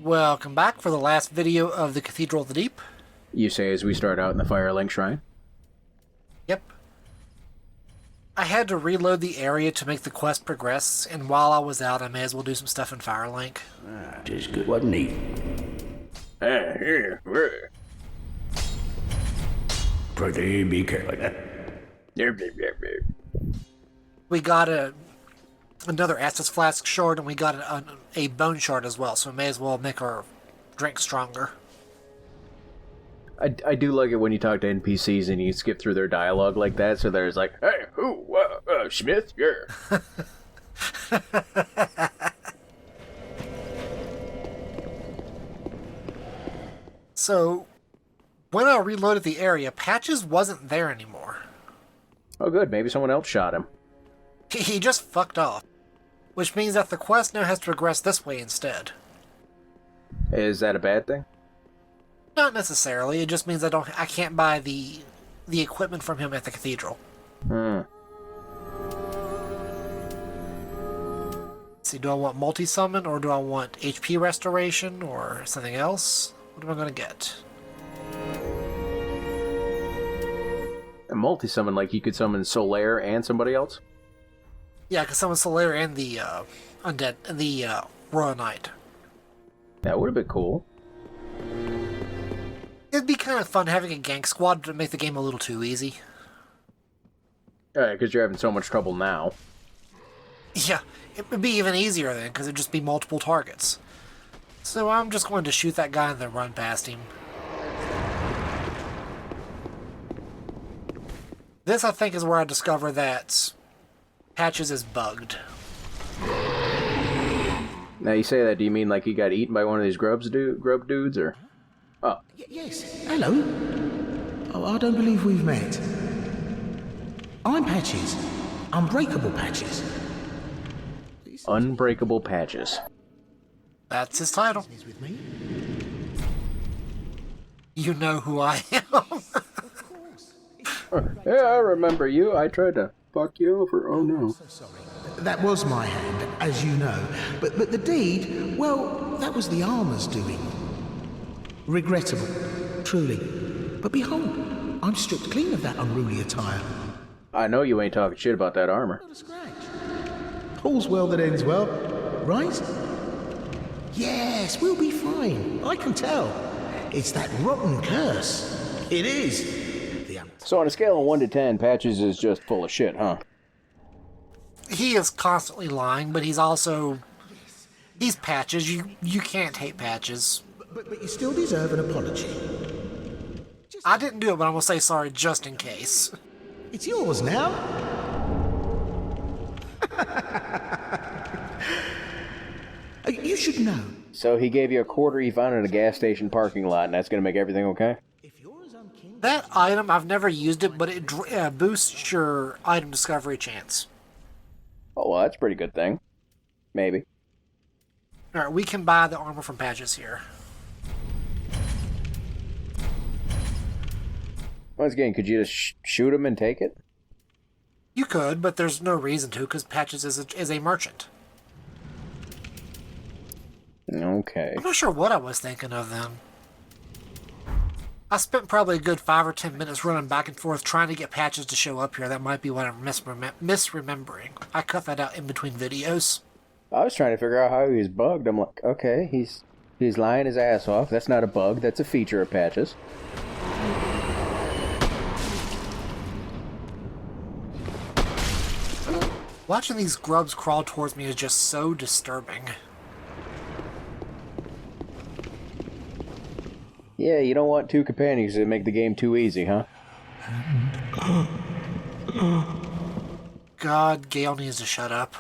Welcome back for the last video of the Cathedral of the Deep. You say as we start out in the Firelink Shrine? Yep. I had to reload the area to make the quest progress, and while I was out, I may as well do some stuff in Firelink. Just good, wasn't he? Pretty be careful. We got another Estus Flask shard, and we got a Bone Shard as well, so we may as well make our drink stronger. I do like it when you talk to NPCs and you skip through their dialogue like that, so there's like, hey, who, Smith, yeah. So, when I reloaded the area, Patches wasn't there anymore. Oh good, maybe someone else shot him. He just fucked off. Which means that the quest now has to progress this way instead. Is that a bad thing? Not necessarily, it just means I can't buy the equipment from him at the cathedral. See, do I want multi-summon, or do I want HP restoration, or something else? What am I going to get? A multi-summon, like you could summon Solaire and somebody else? Yeah, I could summon Solaire and the Undead, the Royal Knight. That would have been cool. It'd be kind of fun having a gank squad to make the game a little too easy. Because you're having so much trouble now. Yeah, it would be even easier then, because it'd just be multiple targets. So I'm just going to shoot that guy and then run past him. This, I think, is where I discover that Patches is bugged. Now you say that, do you mean like he got eaten by one of these grub dudes, or? Oh. Yes, hello. Oh, I don't believe we've met. I'm Patches. Unbreakable Patches. Unbreakable Patches. That's his title. With me? You know who I am. Yeah, I remember you. I tried to fuck you over. Oh no. So sorry. That was my hand, as you know. But the deed, well, that was the armor's doing. Regrettable, truly. But behold, I'm stripped clean of that unruly attire. I know you ain't talking shit about that armor. Not a scratch. All's well that ends well, right? Yes, we'll be fine. I can tell. It's that rotten curse. It is. So on a scale of 1 to 10, Patches is just full of shit, huh? He is constantly lying, but he's also... He's Patches. You can't hate Patches. But you still deserve an apology. I didn't do it, but I'm going to say sorry just in case. It's yours now. You should know. So he gave you a quarter he found in a gas station parking lot, and that's going to make everything okay? That item, I've never used it, but it boosts your item discovery chance. Oh, well, that's a pretty good thing. Maybe. Alright, we can buy the armor from Patches here. Once again, could you just shoot him and take it? You could, but there's no reason to, because Patches is a merchant. Okay. I'm not sure what I was thinking of then. I spent probably a good 5 or 10 minutes running back and forth trying to get Patches to show up here. That might be what I'm misremembering. I cut that out in between videos. I was trying to figure out how he was bugged. I'm like, okay, he's lying his ass off. That's not a bug. That's a feature of Patches. Watching these grubs crawl towards me is just so disturbing. Yeah, you don't want two companions to make the game too easy, huh? God, Gale needs to shut up.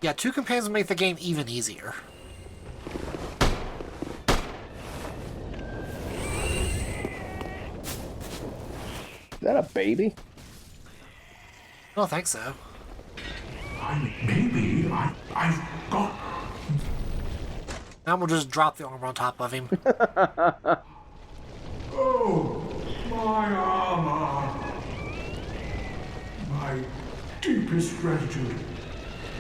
Yeah, two companions make the game even easier. Is that a baby? I don't think so. Maybe I've got... Now we'll just drop the armor on top of him. Oh, my armor. deepest gratitude.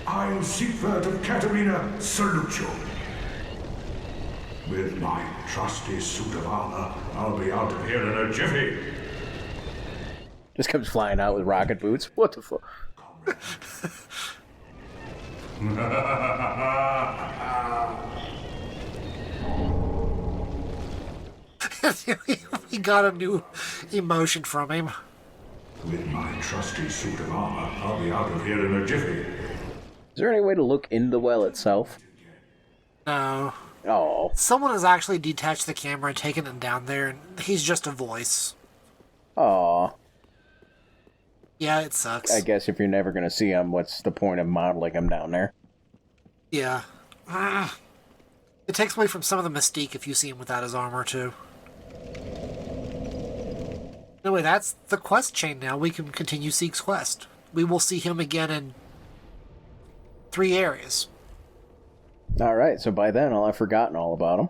I, Siegfried of Caterina, salute you. With my trusty suit of armor, I'll be out of here in a jiffy. Just comes flying out with rocket boots. What the fuck? We got a new emotion from him. With my trusty suit of armor, I'll be out of here in a jiffy. Is there any way to look in the well itself? No. Oh. Someone has actually detached the camera and taken it down there, and he's just a voice. Aw. Yeah, it sucks. I guess if you're never going to see him, what's the point of modeling him down there? Yeah. It takes away from some of the mystique if you see him without his armor, too. Anyway, that's the quest chain now. We can continue Sieg's quest. We will see him again in 3 areas. Alright, so by then I'll have forgotten all about him.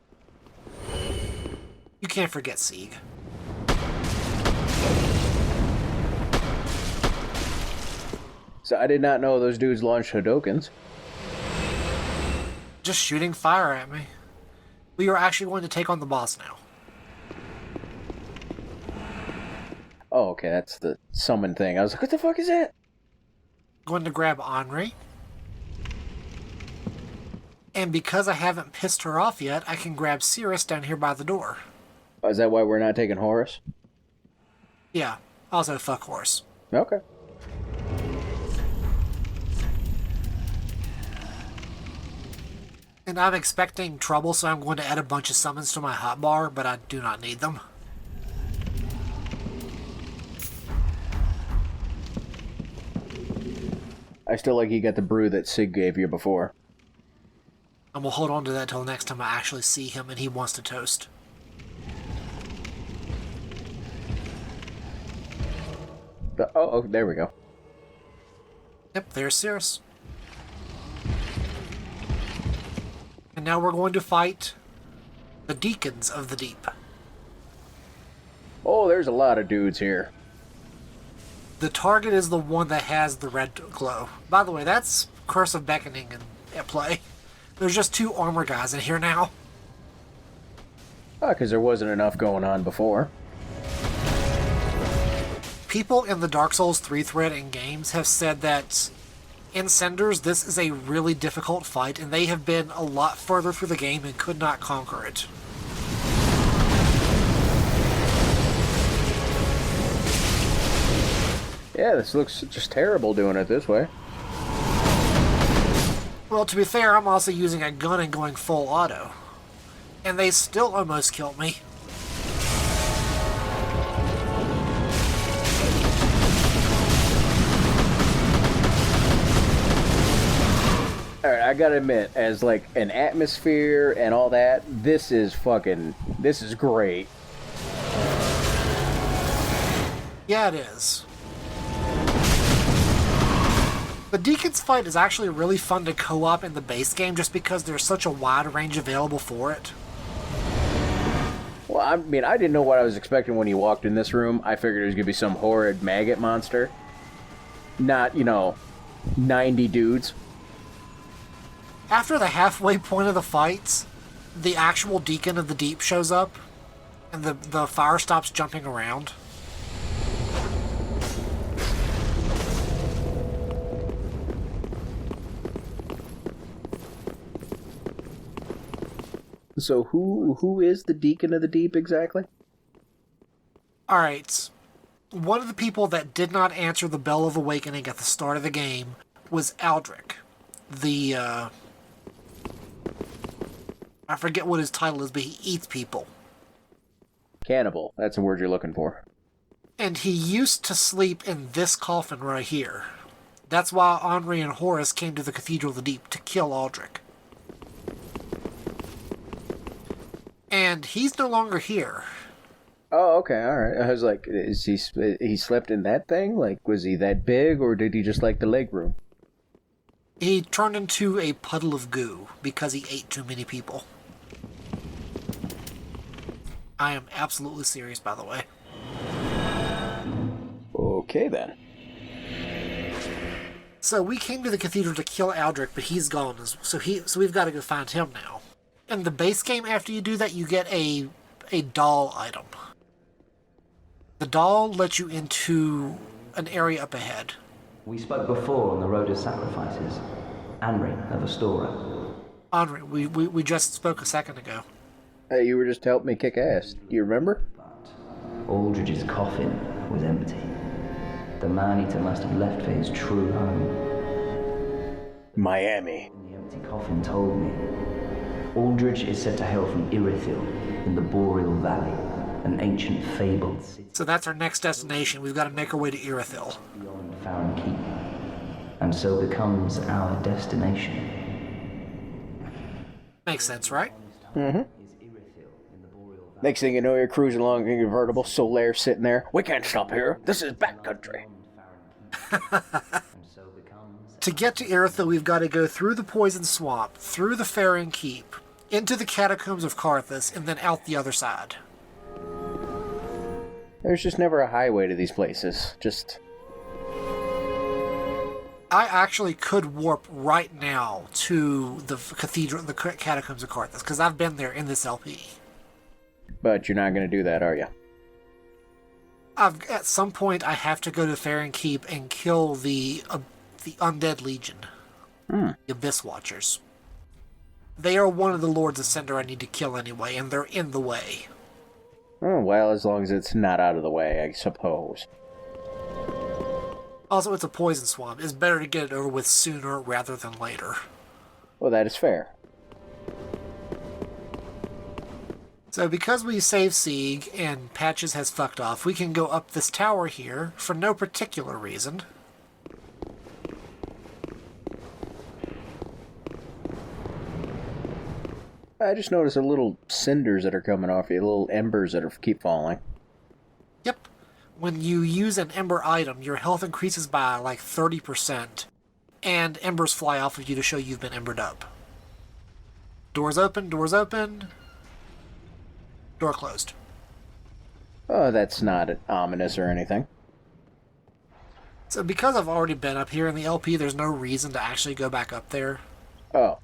You can't forget Sieg. So I did not know those dudes launched Hadokens. Just shooting fire at me. We are actually going to take on the boss now. Oh, okay, that's the summon thing. I was like, what the fuck is that? Going to grab Henri. And because I haven't pissed her off yet, I can grab Cirrus down here by the door. Oh, is that why we're not taking Horus? Yeah. Also, fuck horse. Okay. And I'm expecting trouble, so I'm going to add a bunch of summons to my hotbar, but I do not need them. I still like you got the brew that Sig gave you before. And we'll hold on to that till next time I actually see him and he wants to toast. Oh, there we go. Yep, there's Cirrus. And now we're going to fight the Deacons of the Deep. Oh, there's a lot of dudes here. The target is the one that has the red glow. By the way, that's Curse of Beckoning at play. There's just 2 armor guys in here now. Oh, because there wasn't enough going on before. People in the Dark Souls 3 thread in games have said that in Cinders, this is a really difficult fight, and they have been a lot further through the game and could not conquer it. Yeah, this looks just terrible doing it this way. Well, to be fair, I'm also using a gun and going full auto. And they still almost killed me. Alright, I gotta admit, as like an atmosphere and all that, this is great. Yeah, it is. The Deacon's fight is actually really fun to co-op in the base game just because there's such a wide range available for it. Well, I mean, I didn't know what I was expecting when he walked in this room. I figured it was gonna be some horrid maggot monster. Not, 90 dudes. After the halfway point of the fights, the actual Deacon of the Deep shows up, and the fire stops jumping around. So who is the Deacon of the Deep exactly? Alright, one of the people that did not answer the Bell of Awakening at the start of the game was Aldrich. I forget what his title is, but he eats people. Cannibal, that's the word you're looking for. And he used to sleep in this coffin right here. That's why Henri and Horus came to the Cathedral of the Deep, to kill Aldrich. And he's no longer here. Oh, okay, alright. I was like, is he slept in that thing? Like, was he that big, or did he just like the leg room? He turned into a puddle of goo because he ate too many people. I am absolutely serious, by the way. Okay, then. So we came to the cathedral to kill Aldrich, but he's gone. So we've got to go find him now. In the base game, after you do that, you get a doll item. The doll lets you into an area up ahead. We spoke before on the Road of Sacrifices. Henry of Astora. Henri, we just spoke a second ago. Hey, you were just helping me kick ass. Do you remember? But Aldrich's coffin was empty. The man-eater must have left for his true home. Miami. The empty coffin told me Aldrich is said to hail from Irithyll in the Boreal Valley, an ancient fabled city. So that's our next destination. We've got to make our way to Irithyll. Beyond Farron Keep, and so becomes our destination. Makes sense, right? Mm-hmm. Next thing you know, you're cruising along in a convertible, Solaire sitting there. We can't stop here. This is backcountry. To get to Irithyll, we've got to go through the Poison Swamp, through the Farron Keep, into the Catacombs of Carthus, and then out the other side. There's just never a highway to these places. Just... I actually could warp right now to the cathedral, the Catacombs of Carthus, because I've been there in this LP. But you're not going to do that, are you? At some point, I have to go to Farron Keep and kill the Undead Legion, the Abyss Watchers. They are one of the Lords of Cinder I need to kill anyway, and they're in the way. Oh, well, as long as it's not out of the way, I suppose. Also, it's a poison swamp. It's better to get it over with sooner rather than later. Well, that is fair. So because we saved Sieg and Patches has fucked off, we can go up this tower here for no particular reason. I just noticed a little cinders that are coming off you, little embers that keep falling. Yep. When you use an ember item, your health increases by like 30%, and embers fly off of you to show you've been embered up. Doors open, doors open. Door closed. Oh, that's not ominous or anything. So because I've already been up here in the LP, there's no reason to actually go back up there. Oh.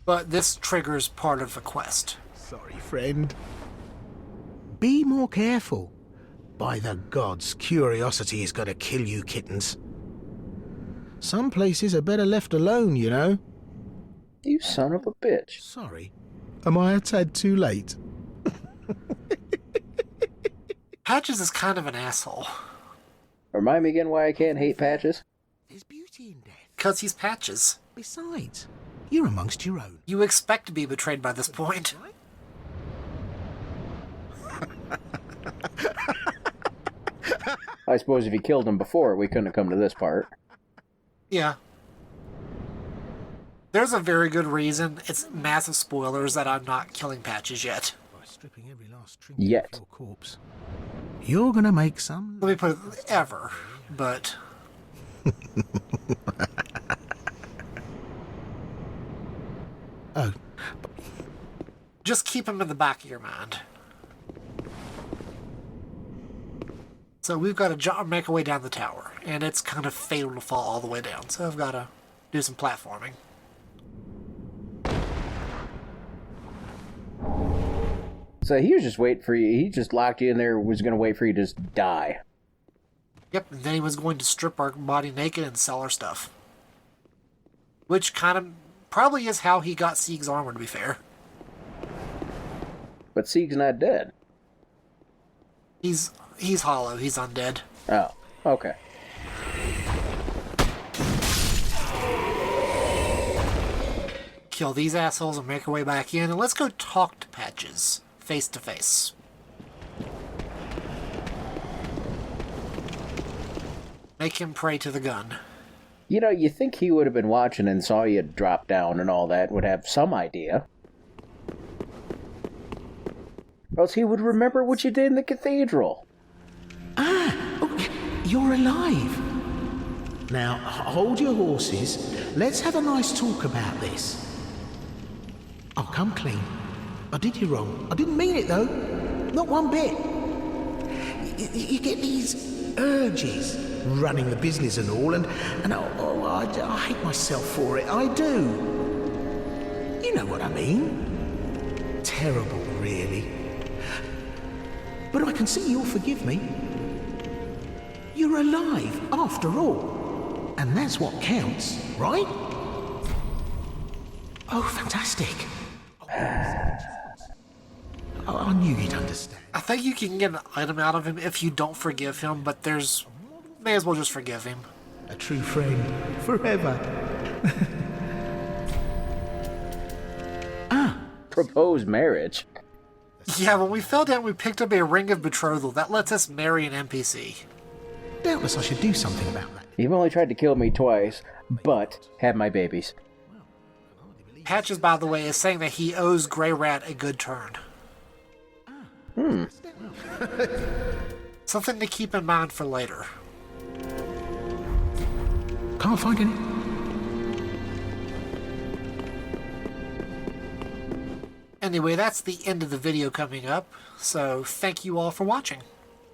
But this triggers part of the quest. Sorry, friend. Be more careful. By the gods, curiosity is going to kill you, kittens. Some places are better left alone, you know. You son of a bitch. Sorry. Am I a tad too late? Patches is kind of an asshole. Remind me again why I can't hate Patches? There's beauty in death. Because he's Patches. Besides, you're amongst your own. You expect to be betrayed by this point. I suppose if you killed him before, we couldn't have come to this part. Yeah. There's a very good reason, it's massive spoilers, that I'm not killing Patches yet. By stripping every last trinket Yet. off your corpse, you're gonna make some... Let me put it, ever, but... Oh. Just keep him in the back of your mind. So we've got to make our way down the tower, and it's kind of fatal to fall all the way down, so I've got to do some platforming. So he was just waiting for you. He just locked you in there, was going to wait for you to just die. Yep, and then he was going to strip our body naked and sell our stuff. Which kind of probably is how he got Sieg's armor, to be fair. But Sieg's not dead. He's hollow. He's undead. Oh, okay. Kill these assholes and make our way back in, and let's go talk to Patches, face to face. Make him pray to the gun. You know, you think he would have been watching and saw you drop down and all that, would have some idea. Or else he would remember what you did in the cathedral. Oh, you're alive. Now, hold your horses. Let's have a nice talk about this. I'll come clean. I did you wrong. I didn't mean it, though. Not one bit. You get these these urges, running the business and all, and I hate myself for it. I do. You know what I mean? Terrible, really. But I can see you'll forgive me. You're alive, after all. And that's what counts, right? Oh, fantastic. Oh, I knew you'd understand. I think you can get an item out of him if you don't forgive him, but may as well just forgive him. A true friend, forever. Proposed marriage. Yeah, when we fell down, we picked up a ring of betrothal. That lets us marry an NPC. Doubtless I should do something about that. You've only tried to kill me twice, but had my babies. Patches, by the way, is saying that he owes Grey Rat a good turn. Something to keep in mind for later. Can't find any. Anyway, that's the end of the video coming up, so thank you all for watching.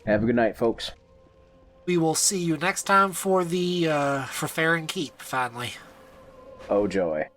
Have a good night, folks. We will see you next time for the for Fair and Keep, finally. Oh, joy.